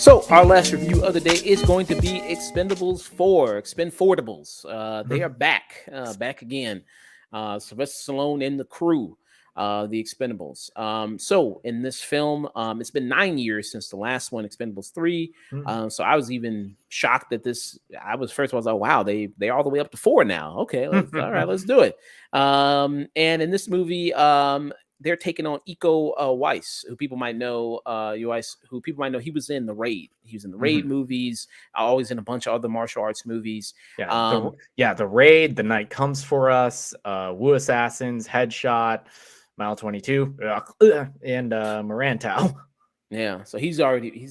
So our last review of the day is going to be Expendables 4, Expendables. They are back again. Sylvester Stallone and the crew, the Expendables. So in this film, it's been 9 years since the last one, Expendables 3. So I was even shocked that this. I was like, wow, they're all the way up to 4 now. Okay, all right, let's do it. And in this movie, they're taking on Iko Weiss, who people might know. Who people might know. He was in the Raid. He was in the Raid movies. Always in a bunch of other martial arts movies. The Raid, The Night Comes for Us, Wu Assassins, Headshot, Mile 22, and Marantau. Yeah, so he's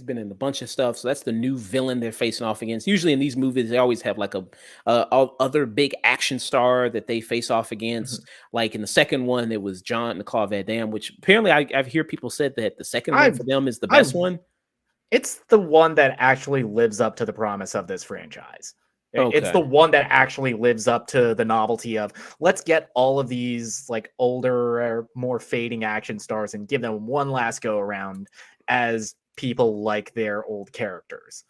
been in a bunch of stuff. So that's the new villain they're facing off against. Usually in these movies, they always have like a other big action star that they face off against. Like in the second one, it was Jean-Claude Van Damme, which apparently I hear people said that the second one for them is the best one. It's the one that actually lives up to the promise of this franchise. Okay. It's the one that actually lives up to the novelty of let's get all of these like older or more fading action stars and give them one last go around as people like their old characters.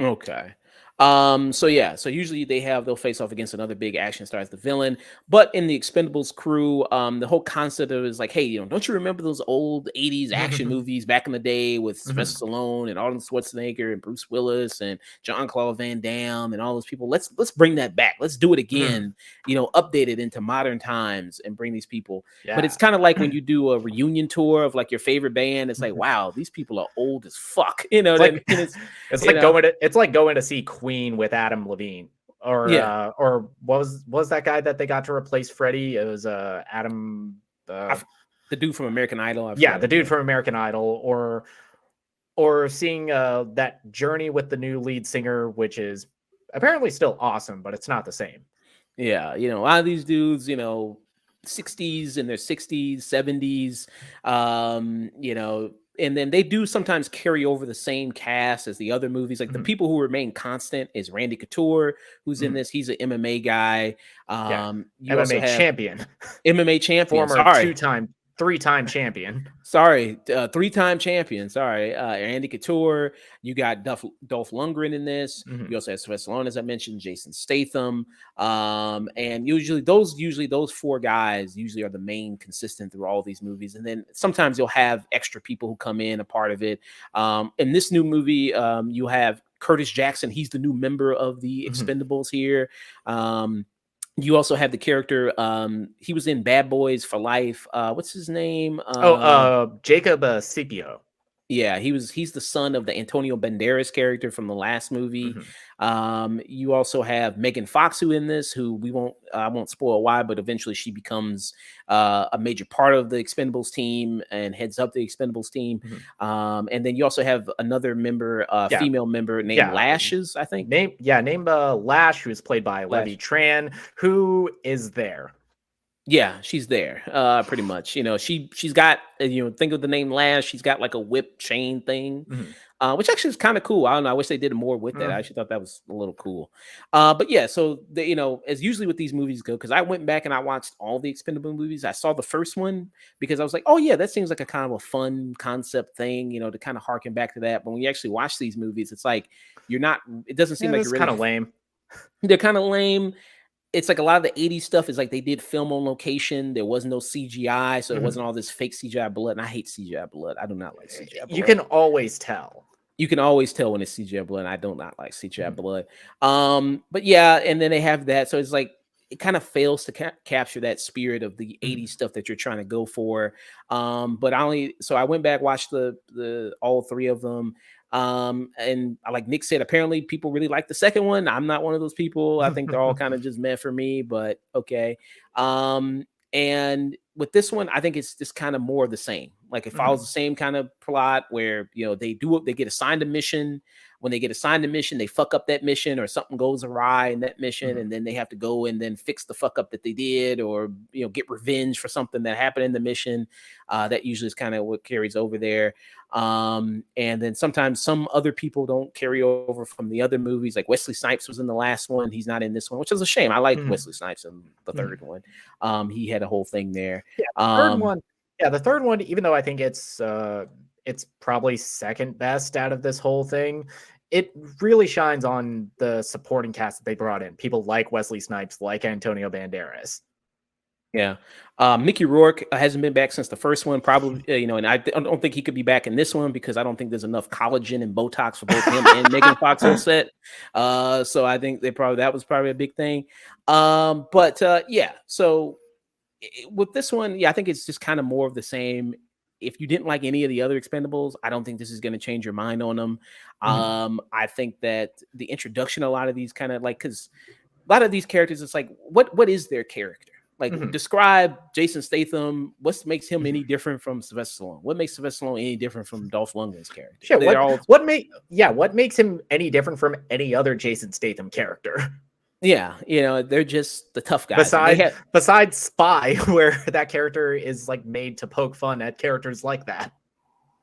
Okay. So usually they'll face off against another big action star as the villain, but in the Expendables crew, the whole concept of it is like, hey, don't you remember those old 80s action movies back in the day with Sylvester Stallone and Arnold Schwarzenegger and Bruce Willis and Jean-Claude Van Damme and all those people? Let's bring that back. Let's do it again, update it into modern times and bring these people. Yeah. But it's kind of like when you do a reunion tour of like your favorite band, it's like, wow, these people are old as fuck. It's like going to see Queen with Adam Levine, or what was that guy that they got to replace Freddie? It was Adam, the dude from American Idol. The dude from American Idol, or seeing that journey with the new lead singer, which is apparently still awesome, but it's not the same. Yeah, a lot of these dudes, 60s in their 60s, 70s, and then they do sometimes carry over the same cast as the other movies. Like the people who remain constant is Randy Couture, who's in this. He's an MMA guy. MMA champion. MMA champion. Former three-time champion. Three-time champion. Randy Couture. You got Dolph Lundgren in this. You also have Sylvester Stallone, as I mentioned, Jason Statham. And usually those 4 guys usually are the main consistent through all these movies. And then sometimes you'll have extra people who come in a part of it. In this new movie, you have Curtis Jackson. He's the new member of the Expendables here. You also have the character. He was in Bad Boys for Life. What's his name? Jacob Scipio. Yeah, he's the son of the Antonio Banderas character from the last movie. You also have Megan Fox in this, who I won't spoil why, but eventually she becomes a major part of the Expendables team and heads up the Expendables team. And then you also have another member, female member named Lashes, I think. Named Lash, who is played by Levy Tran, who is there. Yeah, she's there. Pretty much. She's got, think of the name Lash. She's got like a whip chain thing, which actually is kind of cool. I don't know. I wish they did more with that. I actually thought that was a little cool. But yeah, so as usually with these movies go, because I went back and I watched all the Expendable movies. I saw the first one because I was like, oh yeah, that seems like a kind of a fun concept thing, to kind of harken back to that. But when you actually watch these movies, it's like it doesn't seem like you're really kind of lame. They're kind of lame. It's like a lot of the 80s stuff is like they did film on location. There was no CGI, so it wasn't all this fake CGI blood. And I hate CGI blood. I do not like CGI blood. You can always tell. You can always tell when it's CGI blood. And I do not like CGI blood. But yeah, and then they have that. So it's like it kind of fails to capture that spirit of the 80s stuff that you're trying to go for. But I went back, watched the all 3 of them. And like Nick said, apparently people really like the second one. I'm not one of those people. I think they're all kind of just meant for me, but okay. And with this one, I think it's just kind of more of the same. Like it follows Mhm. the same kind of plot where they get assigned a mission. When they get assigned a mission, they fuck up that mission or something goes awry in that mission, Mhm. and then they have to go and then fix the fuck up that they did, or get revenge for something that happened in the mission. That usually is kind of what carries over there. And then sometimes some other people don't carry over from the other movies. Like Wesley Snipes was in the last one; he's not in this one, which is a shame. I like Mhm. Wesley Snipes in the Mhm. third one. He had a whole thing there. Yeah, the third Um, one. Yeah, the third one. Even though I think it's probably second best out of this whole thing, it really shines on the supporting cast that they brought in. People like Wesley Snipes, like Antonio Banderas. Yeah. Mickey Rourke hasn't been back since the first one, probably, and don't think he could be back in this one because I don't think there's enough collagen and Botox for both him and Megan Fox on set. So I think that was probably a big thing. But yeah, so with this one, yeah, I think it's just kind of more of the same. If you didn't like any of the other Expendables, I don't think this is going to change your mind on them. Mhm. I think that the introduction, a lot of these kind of like, because a lot of these characters, it's like, what is their character? Like, Mhm. describe Jason Statham. What makes him Mhm. any different from Sylvester Stallone? What makes Sylvester Stallone any different from Dolph Lundgren's character? Shit, They're all, what makes him any different from any other Jason Statham character? yeah, they're just the tough guys, and they Besides have, besides Spy, where that character is like made to poke fun at characters like that.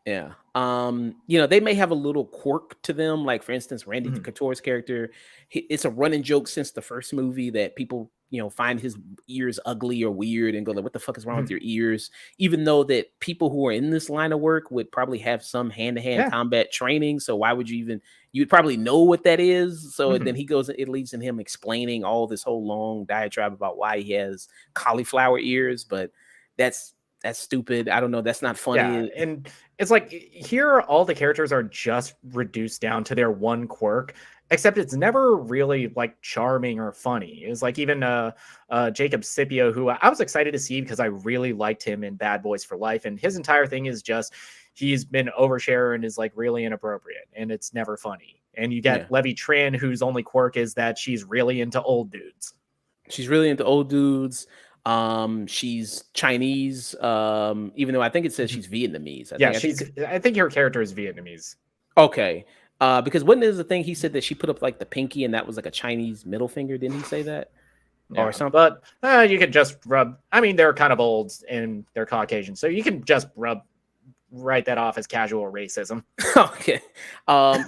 yeah. They may have a little quirk to them. Like, for instance, Randy Mhm. Couture's character, it's a running joke since the first movie that people, find his ears ugly or weird and go like, what the fuck is wrong with Mhm. your ears? Even though that people who are in this line of work would probably have some hand-to-hand Yeah. combat training. So why would you'd probably know what that is. So then Mhm. it leads in him explaining all this whole long diatribe about why he has cauliflower ears, but that's that's stupid. I don't know. That's not Yeah, funny. and it's like here all the characters are just reduced down to their one quirk, except it's never really like charming or funny. It's like even Jacob Scipio, who I was excited to see because I really liked him in Bad Boys for Life, and his entire thing is just he's been overshare and is like really inappropriate, and it's never funny. And you Yeah. get Levy Tran, whose only quirk is that she's really into old dudes. She's really into old dudes. She's Chinese. Even though I think it says Mhm. she's Vietnamese. Yeah, I think I think her character is Vietnamese. okay. Because when there's the thing he said that she put up like the pinky and that was like a Chinese middle finger. Didn't he say that or Yeah, something? but you can just rub. I mean, they're kind of old and they're Caucasian, so you can just write that off as casual racism. Okay.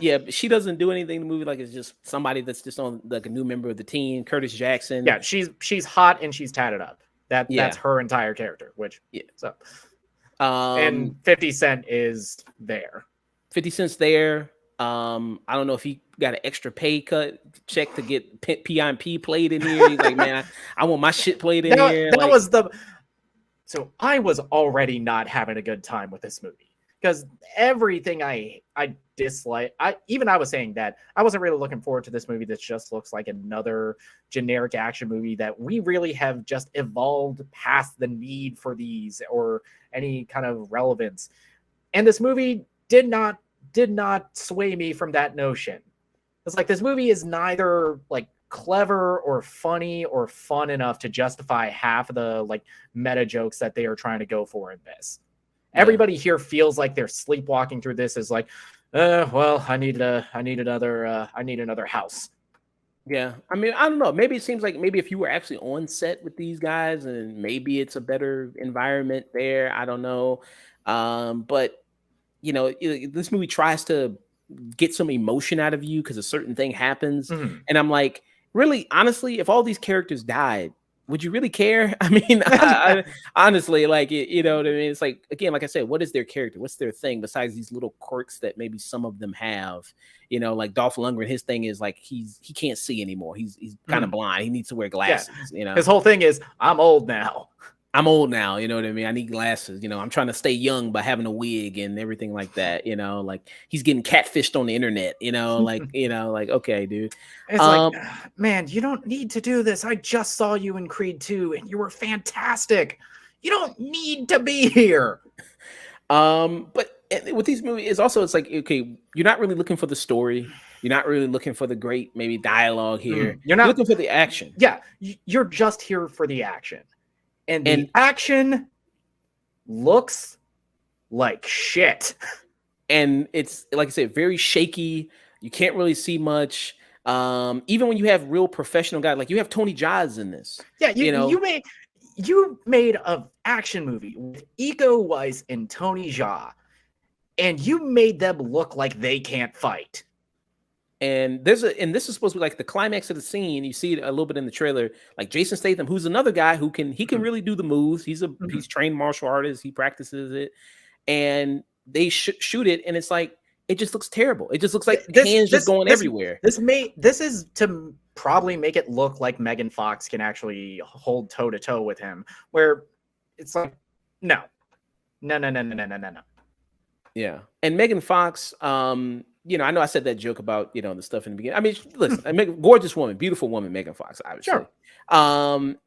Yeah, but she doesn't do anything in the movie. Like, it's just somebody that's just on like a new member of the team, Curtis Jackson. Yeah, she's hot and she's tatted up. That's Yeah. her entire character. Which Yeah. so and Um, 50 Cent is there. 50 Cent's there. I don't know if he got an extra pay cut check to get PIMP played in here. He's like, man, I want my shit played in here. That Like, was the so I was already not having a good time with this movie because everything I dislike. I was saying that I wasn't really looking forward to this movie that just looks like another generic action movie that we really have just evolved past the need for these or any kind of relevance. And this movie did not sway me from that notion. It's like this movie is neither like clever or funny or fun enough to justify half of the like meta jokes that they are trying to go for in this. yeah. Everybody here feels like they're sleepwalking through this as like, well, I need another house. Yeah. I mean, I don't know. Maybe it seems like maybe if you were actually on set with these guys and maybe it's a better environment there. I don't know. But this movie tries to get some emotion out of you because a certain thing happens. Mhm. And I'm like, really, honestly, if all these characters died, would you really care? I mean, honestly, like, you know what I mean? It's like, again, like I said, what is their character? What's their thing besides these little quirks that maybe some of them have? Like Dolph Lundgren, his thing is like he can't see anymore. He's kind of Mhm. blind. He needs to wear Yeah, glasses. his whole thing is I'm old now. I'm old now, you know what I mean? I need glasses, I'm trying to stay young by having a wig and everything like that, like he's getting catfished on the internet, like okay, dude. It's like, Um, man, you don't need to do this. I just saw you in Creed 2 and you were fantastic. You don't need to be here. but with these movies, it's like, okay, you're not really looking for the story, you're not really looking for the great maybe dialogue here. You're You're not, looking for the action. yeah, you're just here for the action. And And the action looks like shit. And it's like I said, very shaky. You can't really see much. Even when you have real professional guys, like you have Tony Jaa in this. Yeah, You know, you made an action movie with Iko Uwais and Tony Jaa, and you made them look like they can't fight. and this is supposed to be like the climax of the scene. You see it a little bit in the trailer. Like Jason Statham, who's another guy who can really do the moves. He's trained martial artist. He practices it, and they shoot it, and it's like it just looks terrible. It just looks like hands just going everywhere. This is to probably make it look like Megan Fox can actually hold toe to toe with him. Where it's like, no. Yeah, and Megan Fox, you know, I know I said that joke about, you know, the stuff in the beginning. I mean, listen, gorgeous woman, beautiful woman, Megan Fox, obviously. Sure.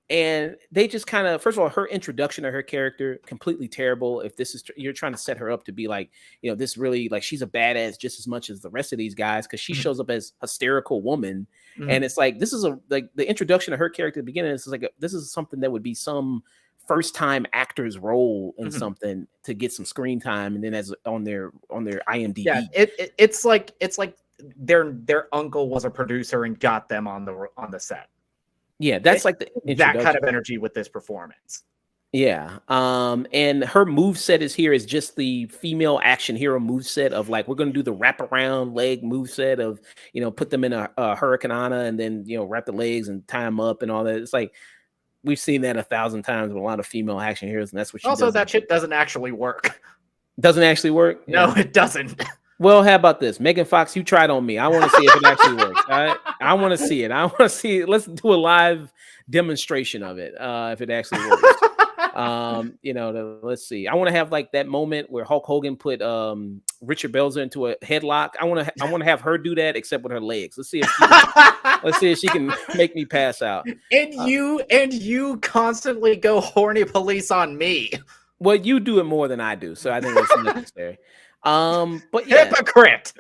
And they just kind of, first of all, her introduction to her character completely terrible. If this is you're trying to set her up to be like, you know, this really like she's a badass just as much as the rest of these guys because she shows up as hysterical woman, and it's like this is like the introduction of her character at the beginning. This is like this is something that would be some first time actor's role in something to get some screen time, and then as on their IMDb. Yeah, it's like their uncle was a producer and got them on the set. Yeah, that's like that kind of energy with this performance. Yeah. And her move set is just the female action hero move set of like, we're going to do the wraparound leg move set of, you know, put them in a Hurricane and then, you know, wrap the legs and tie them up and all that. It's like, we've seen that 1,000 times with a lot of female action heroes, and that's what she also does. That shit doesn't actually work. Doesn't actually work? No, it doesn't. Well, how about this? Megan Fox, you tried on me. I want to see if it actually works. All right? I want to see it. I want to see it. Let's do a live demonstration of it. If it actually works. You know, let's see. I want to have like that moment where Hulk Hogan put Richard Belzer into a headlock. I want to have her do that, except with her legs. Let's see if she can make me pass out. And you constantly go horny police on me. Well, you do it more than I do, so I think that's necessary. But yeah, hypocrite.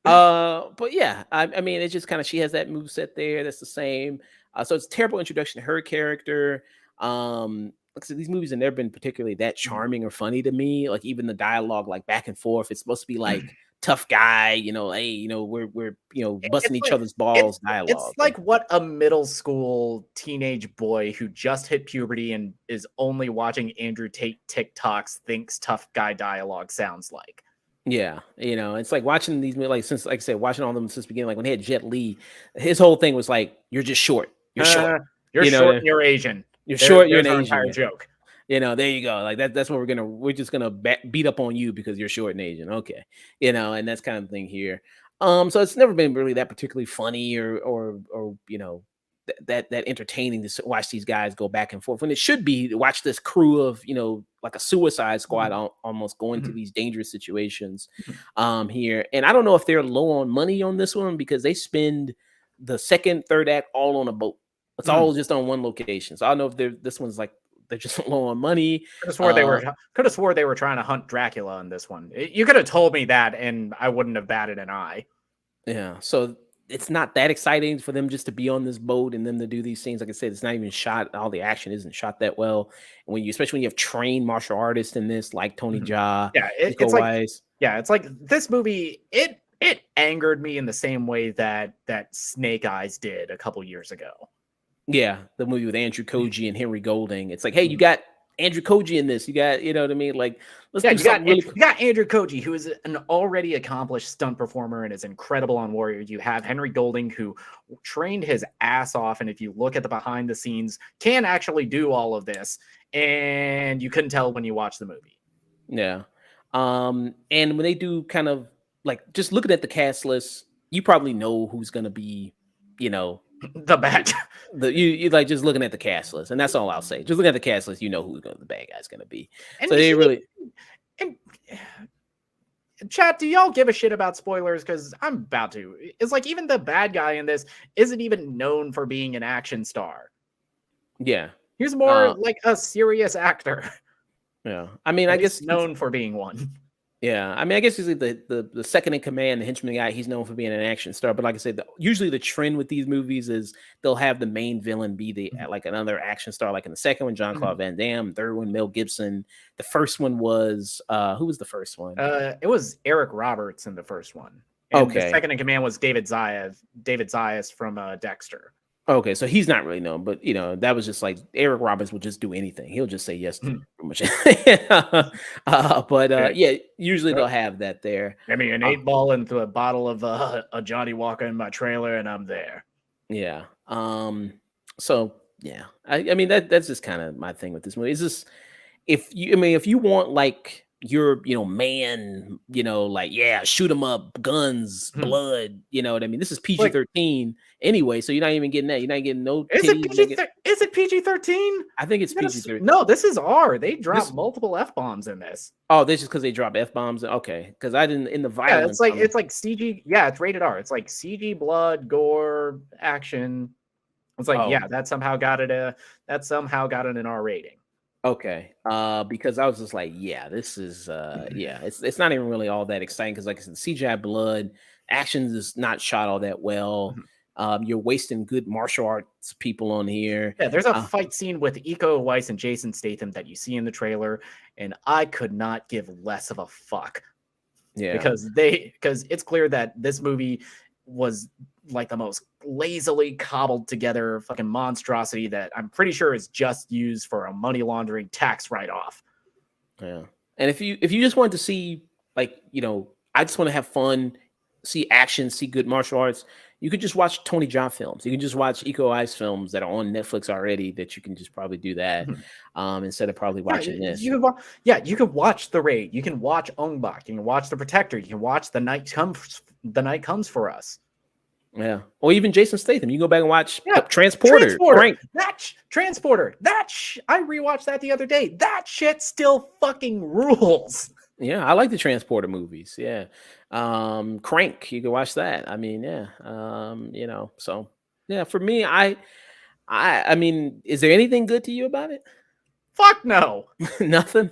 But yeah, I mean, it's just kind of she has that move set there that's the same. So it's a terrible introduction to her character. Like I said, these movies have never been particularly that charming or funny to me. Like even the dialogue, like back and forth, it's supposed to be like tough guy, you know, hey, you know, we're you know busting each other's balls dialogue. It's like what a middle school teenage boy who just hit puberty and is only watching Andrew Tate TikToks thinks tough guy dialogue sounds like. Yeah, you know, it's like watching these like since like I said, watching all of them since the beginning. Like when they had Jet Li, his whole thing was like, "You're just short. You're short. You're short. And you're Asian. You're short. You're an Asian." Entire joke. You know, there you go. Like that's what we're just gonna beat up on you because you're short and Asian. Okay, you know, and that's kind of thing here. So it's never been really that particularly funny or you know that entertaining to watch these guys go back and forth when it should be to watch this crew of, you know, like a Suicide Squad almost going to these dangerous situations here. And I don't know if they're low on money on this one because they spend the second, third act all on a boat. It's all just on one location. So I don't know if this one's like they're just low on money. Could have swore they were trying to hunt Dracula in this one. You could have told me that and I wouldn't have batted an eye. Yeah. So it's not that exciting for them just to be on this boat and them to do these things. Like I said, it's not even shot. All the action isn't shot that well. And especially when you have trained martial artists in this, like Tony Jaa. Yeah, it's like this movie. It angered me in the same way that Snake Eyes did a couple years ago. Yeah, the movie with Andrew Koji and Henry Golding. It's like, hey, you got Andrew Koji in this. You got, you know what I mean? Like, let's do something really cool. You got Andrew Koji, who is an already accomplished stunt performer and is incredible on Warrior. You have Henry Golding, who trained his ass off, and if you look at the behind the scenes, can actually do all of this, and you couldn't tell when you watch the movie. Yeah. And when they do kind of like just looking at the cast list, you probably know who's going to be, you know, the bad. You like just looking at the cast list, and that's all I'll say. Just looking at the cast list, you know who the bad guy's going to be. And so they really. And chat, do y'all give a shit about spoilers? Because I'm about to. It's like even the bad guy in this isn't even known for being an action star. Yeah, he's more like a serious actor. Yeah, I mean, I guess known for being one. Yeah, I mean, I guess he's like the second in command, the henchman guy. He's known for being an action star, but like I said, usually the trend with these movies is they'll have the main villain be the Mhm. like another action star. Like in the second one, John Mhm. Claude Van Damme. Third one, Mel Gibson. The first one was who was the first one? It was Eric Roberts in the first one, and the Okay, second in command was David Zayas from Dexter. okay, so he's not really known, but that was just like Eric Roberts will just do anything. He'll just say yes to Mhm. pretty much. But Okay. yeah, usually Uh, they'll have that there. Give me an Uh, 8 ball into a bottle of a Johnny Walker in my trailer, and I'm there. Yeah. So yeah, I mean that's just kind of my thing with this movie. Is just if you want like your man, like yeah, shoot 'em up, guns, Hmm. blood, you know what I mean? This is Like, PG-13 anyway, so you're not even getting that. You're not getting no is it titties. You're not getting, Is it PG-13? I think it's PG-13. No, this is R. They drop This multiple F bombs in this. oh, this is because they drop F bombs. Okay, because I didn't in the Yeah, violence. it's like CG. Yeah, it's rated R. It's like CG blood, gore, action. It's like, Oh, yeah, that somehow got it an R rating. okay. Because I was just like, yeah, this is yeah, it's not even really all that exciting because like I said, CGI blood, actions is not shot all that well. Mhm. You're wasting good martial arts people on here. Yeah, there's a Uh, fight scene with Iko Uwais and Jason Statham that you see in the trailer, and I could not give less of a fuck yeah. because it's clear that this movie was like the most lazily cobbled together fucking monstrosity that I'm pretty sure is just used for a money laundering tax write off. Yeah. And if you just want to see like, I just want to have fun, see action, see good martial arts, you could just watch Tony Jaa films. You can just watch Eco Eyes films that are on Netflix already that you can just probably do that instead of probably Yeah, watching this. you can watch The Raid, you can watch Ong Bak, you can watch The Protector, you can watch The Night Comes for Us. Yeah. Or even Jason Statham. You can go back and watch Yeah, Transporter, Crank. Transporter. I rewatched that the other day. That shit still fucking rules. Yeah, I like the Transporter movies. Yeah. Crank, you can watch that. I mean, yeah. So yeah, for me, I mean, is there anything good to you about it? Fuck no. Nothing.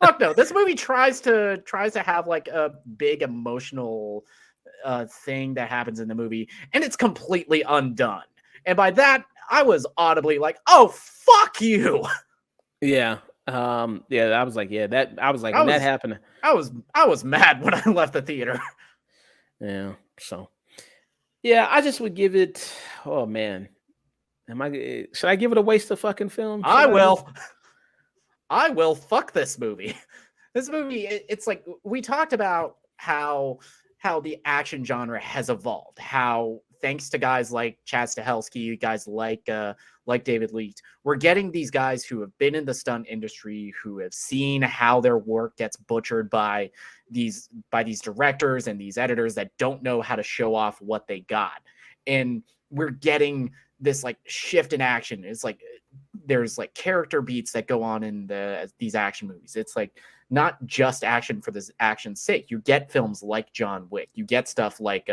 Fuck no. This movie tries to have like a big emotional thing that happens in the movie, and it's completely undone. And by that, I was audibly like, "Oh fuck you!" Yeah. Yeah, I was like, yeah, that I was like I when that was happened. I was mad when I left the theater. Yeah. So yeah, I just would give it. Oh man, should I give it a waste of fucking film? Should I I just? will. I will fuck this movie. This movie, it's like we talked about how the action genre has evolved. How thanks to guys like Chad Stahelski, guys like David Leitch, we're getting these guys who have been in the stunt industry, who have seen how their work gets butchered by these directors and these editors that don't know how to show off what they got. And we're getting this like shift in action. It's like there's like character beats that go on in these action movies. It's like not just action for this action's sake. You get films like John Wick. You get stuff like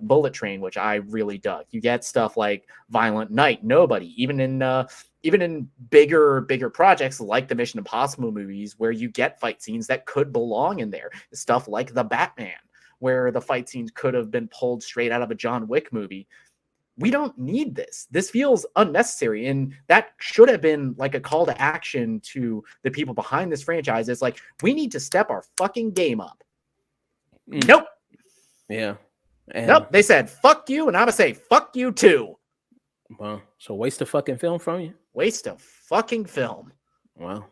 Bullet Train, which I really dug. You get stuff like Violent Night, Nobody, even in bigger projects like the Mission Impossible movies, where you get fight scenes that could belong in there. Stuff like The Batman, where the fight scenes could have been pulled straight out of a John Wick movie. We don't need this. This feels unnecessary. And that should have been like a call to action to the people behind this franchise. It's like, we need to step our fucking game up. Nope. Yeah. And Nope. They said, fuck you. And I'm going to say, fuck you too. well, so waste of fucking film from you. Waste of fucking film. Well.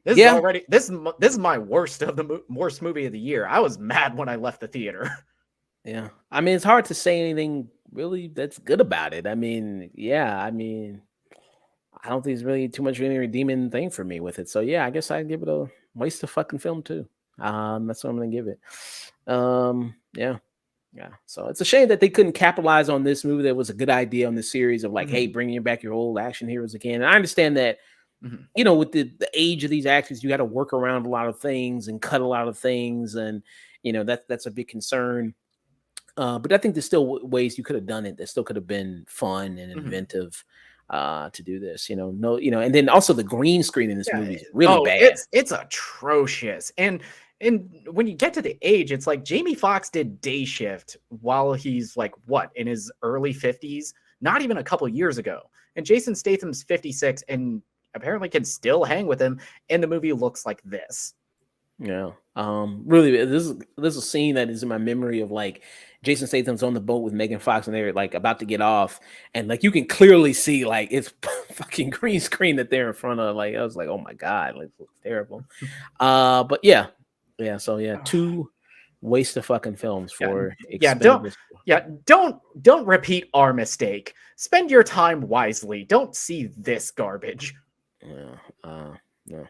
This Yeah. is already, this is my worst of the worst movie of the year. I was mad when I left the theater. Yeah. I mean, it's hard to say anything really that's good about it. I mean, yeah, I mean, I don't think there's really too much of any redeeming thing for me with it. So yeah, I guess I'd give it a waste of fucking film too. That's what I'm gonna give it. Yeah. Yeah. So it's a shame that they couldn't capitalize on this movie that was a good idea on the series of like, hey, bringing back your old action heroes again. And I understand that, with the age of these actors, you got to work around a lot of things and cut a lot of things. And, that's a big concern. But I think there's still ways you could have done it that still could have been fun and inventive. to do this. No, and then also the green screen in this Yeah. movie is really Oh, bad. it's atrocious. And when you get to the age, it's like Jamie Foxx did Day Shift while he's like what, in his early 50s, not even a couple years ago. And Jason Statham's 56 and apparently can still hang with him, and the movie looks like this. Yeah. Really, this is a scene that is in my memory of like Jason Statham's on the boat with Megan Fox and they're like about to get off, and like you can clearly see like it's fucking green screen that they're in front of. Like I was like, oh my god, like it looks terrible. But yeah. So yeah, 2 waste of fucking films for Expendables. Don't repeat our mistake. Spend your time wisely. Don't see this garbage. Yeah. No.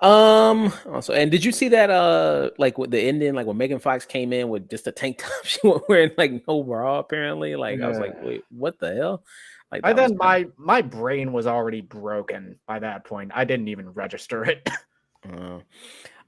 Also, and did you see that like with the ending, like when Megan Fox came in with just a tank top, she was wearing like no bra apparently? Like I was like, wait, what the hell? Like I then my brain was already broken by that point. I didn't even register it.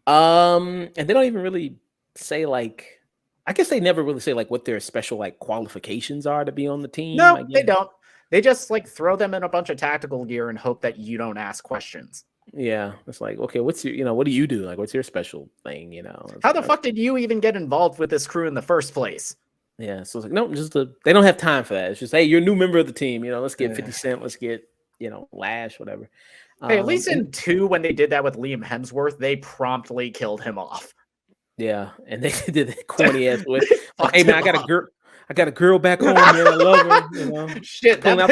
And they don't even really say like, I guess they never really say like what their special like qualifications are to be on the team. No, they don't. They just like throw them in a bunch of tactical gear and hope that you don't ask questions. Yeah, it's like, okay, what's your, what do you do? Like, what's your special thing? How the fuck did you even get involved with this crew in the first place? Yeah, so it's like, no, they don't have time for that. It's just, hey, you're a new member of the team. Let's get 50 Cent, let's get, Lash, whatever. Hey, at least in 2, when they did that with Liam Hemsworth, they promptly killed him off. Yeah, and they did the corny ass with, like, hey man, I got a girl back home, man. I love her. Shit, that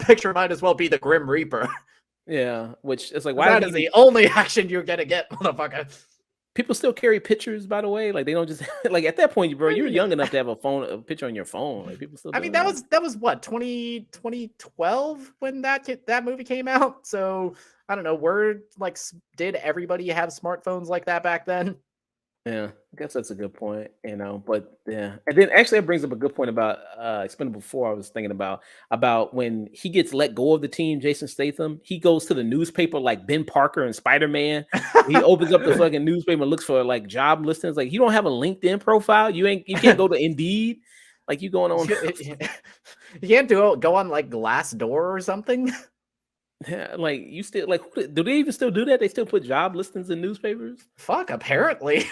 picture might as well be the Grim Reaper. Yeah, which is like, why that is the only action you're gonna get, motherfucker. People still carry pictures, by the way. Like they don't just like at that point, bro. You're young enough to have a picture on your phone. Like people still. I mean, that was what 2012 when that movie came out. So I don't know. Did everybody have smartphones like that back then? Yeah, I guess that's a good point, but yeah. And then actually that brings up a good point about Expendable 4. I was thinking about when he gets let go of the team, Jason Statham, he goes to the newspaper like Ben Parker and Spider-Man. He opens up the fucking newspaper and looks for like job listings. Like you don't have a LinkedIn profile. You can't go to Indeed. Like you going on you can't go on like Glassdoor or something. Yeah, like you still like do they even still do that? They still put job listings in newspapers? Fuck, apparently.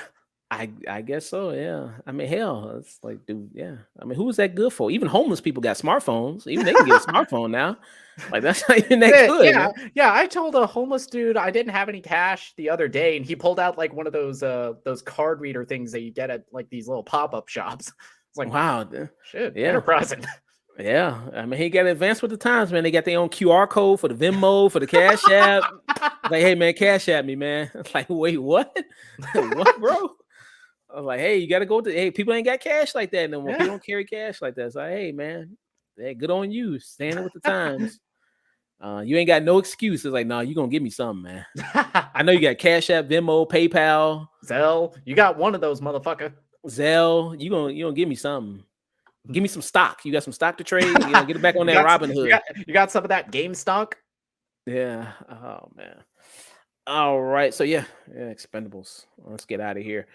I guess so, yeah. I mean, hell, it's like, dude, yeah. I mean, who is that good for? Even homeless people got smartphones. Even they can get a smartphone now. Like that's not even that good. Yeah. I told a homeless dude I didn't have any cash the other day, and he pulled out like one of those card reader things that you get at like these little pop-up shops. It's like, wow, shit, yeah, enterprising. Yeah, I mean, he got advanced with the times, man. They got their own QR code for the Venmo, for the Cash App. Like, hey, man, Cash App me, man. Like, wait, what? What, bro? I was like, hey, you gotta go to. Hey, people ain't got cash like that no more. People don't carry cash like that. It's like, hey, man, hey, good on you, standing with the times. You ain't got no excuse. It's like, no, you gonna give me something, man. I know you got Cash App, Venmo, PayPal, Zelle. You got one of those, motherfucker. Zelle. You gonna give me something. Give me some stock. You got some stock to trade. Get it back on that Robinhood. You got some of that game stock. Yeah. Oh man. All right. So yeah, Expendables. Let's get out of here.